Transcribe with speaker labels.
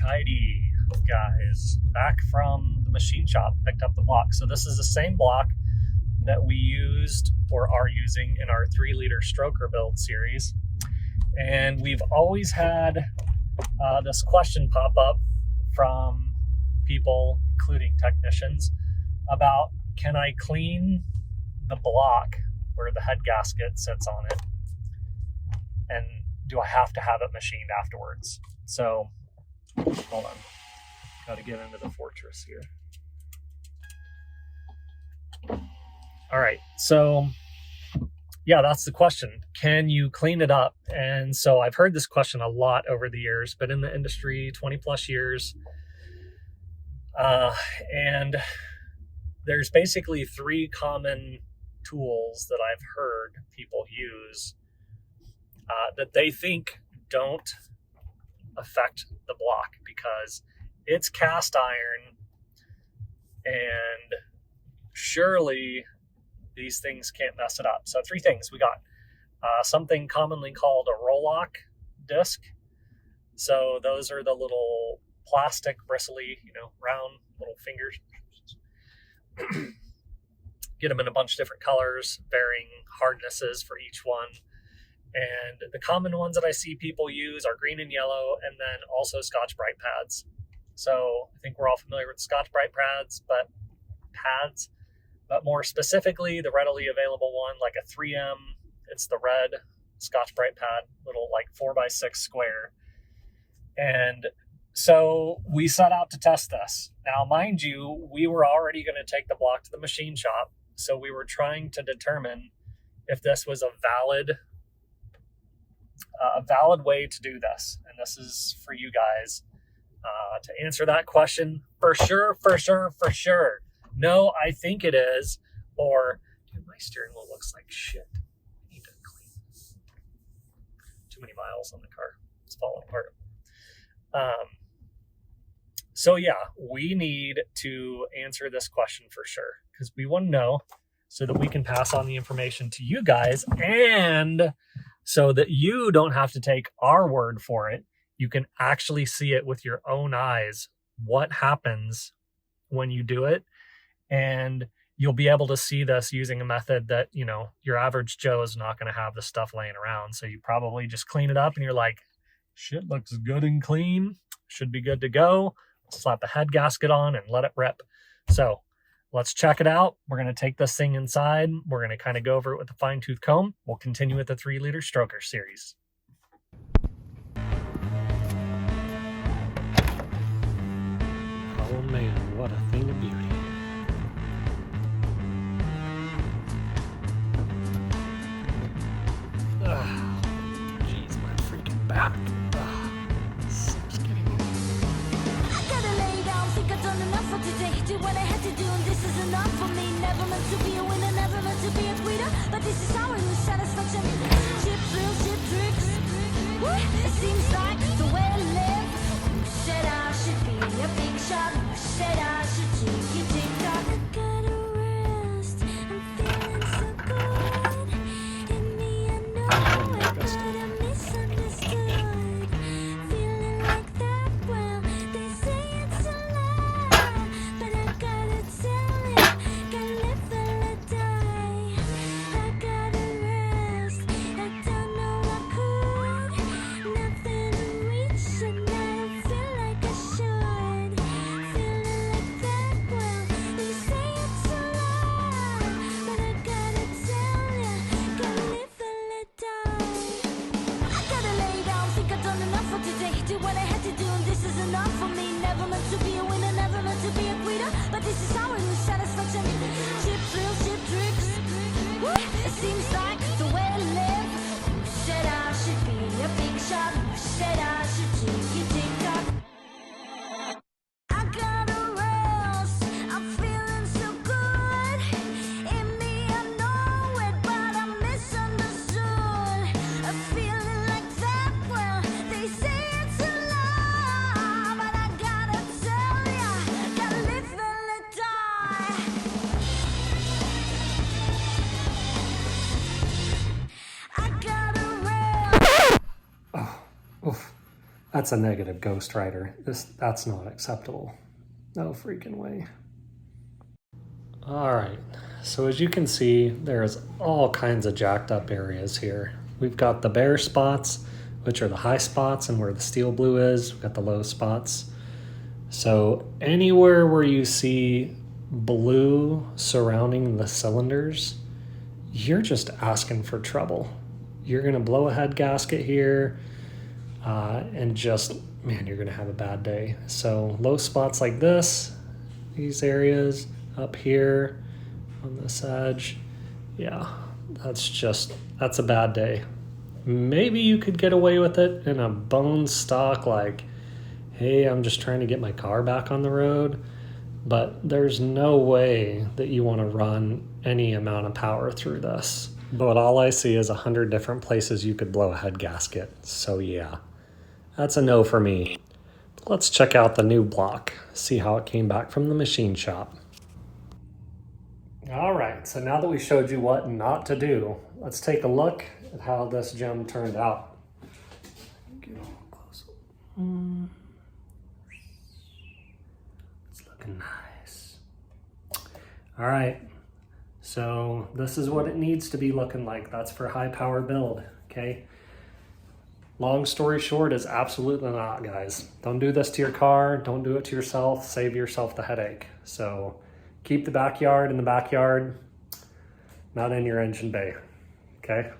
Speaker 1: tidy, guys. Back from the machine shop, picked up the block. So this is the same block that we used or are using in our 3-liter stroker build series. And we've always had this question pop up from people, including technicians, about, can I clean the block where the head gasket sits on it? And do I have to have it machined afterwards? So, hold on. Got to get into the fortress here. All right, so yeah, that's the question. Can you clean it up? And so I've heard this question a lot over the years, been in the industry 20 plus years. And there's basically 3 common tools that I've heard people use that they think don't affect the block because it's cast iron, and surely these things can't mess it up. So 3 things. We got something commonly called a roll-lock disc. So those are the little plastic, bristly, round little fingers. Get them in a bunch of different colors, varying hardnesses for each one. And the common ones that I see people use are green and yellow, and then also Scotch Brite pads. So I think we're all familiar with Scotch Brite pads, but more specifically, the readily available one, like a 3M, it's the red Scotch Brite pad, little like 4x6 square. And so we set out to test this. Now, mind you, we were already going to take the block to the machine shop. So we were trying to determine if this was a valid way to do this. And this is for you guys to answer that question. For sure. No, I think it is. Or, dude, my steering wheel looks like shit. I need to clean this. Too many miles on the car. It's falling apart. So yeah, we need to answer this question for sure, because we want to know so that we can pass on the information to you guys, and so that you don't have to take our word for it. You can actually see it with your own eyes, what happens when you do it. And you'll be able to see this using a method that, your average Joe is not going to have this stuff laying around. So you probably just clean it up and you're like, shit looks good and clean, should be good to go. Slap the head gasket on and let it rip. So let's check it out. We're going to take this thing inside. We're going to kind of go over it with a fine-tooth comb. We'll continue with the 3-liter stroker series. Oh man, what a thing of beauty. Jeez, my freaking back. Sucks getting in.
Speaker 2: I gotta lay down, think I've done enough for today. Did what I had to do, and this is enough for me. Never meant to be a winner, never meant to be a quitter, but this is how I lose satisfaction. Chip thrills, chip tricks. It seems like the way I live. Who said I should be a big shot? Who said I should take it, tick tock? I gotta rest. I'm feeling so good. In me, I know it, but I'm misunderstood. Feeling like that, well, they say it's a lie, but I gotta tell it, gotta live or let die. I gotta rest. I don't know I could. Nothing to reach, and I don't feel like I should. Feeling like that, well, they say it's a lie, but I gotta tell ya, gotta live or let die. I gotta lay down, think I've done enough for today. Did what I had to do, and this is enough for me. Never meant to be a winner, never meant to be a quitter, but this is how I lose satisfaction. Chip thrills, chip tricks. It seems like the way I live. Who said I should be a big shot? Who said I should take it, tick tock? I gotta rest. I'm feeling so good. In me, I know it, but I'm misunderstood. I'm feeling like that, well, they say it's a lie, but I gotta tell ya, gotta live and let die. I gotta rest.
Speaker 1: That's a negative Ghost Rider. That's not acceptable. No freaking way. All right, so as you can see, there's all kinds of jacked up areas here. We've got the bare spots, which are the high spots and where the steel blue is. We've got the low spots. So anywhere where you see blue surrounding the cylinders, you're just asking for trouble. You're gonna blow a head gasket here and just, man, you're gonna have a bad day. So low spots like this, these areas up here on this edge, yeah, that's a bad day. Maybe you could get away with it in a bone stock like, hey, I'm just trying to get my car back on the road, but there's no way that you want to run any amount of power through this. But all I see is 100 different places you could blow a head gasket. So yeah, that's a no for me. Let's check out the new block, see how it came back from the machine shop. All right, so now that we showed you what not to do, let's take a look at how this gem turned out. Get a little close. It's looking nice. All right, so this is what it needs to be looking like. That's for high power build, okay? Long story short is absolutely not, guys. Don't do this to your car. Don't do it to yourself. Save yourself the headache. So keep the backyard in the backyard, not in your engine bay, okay?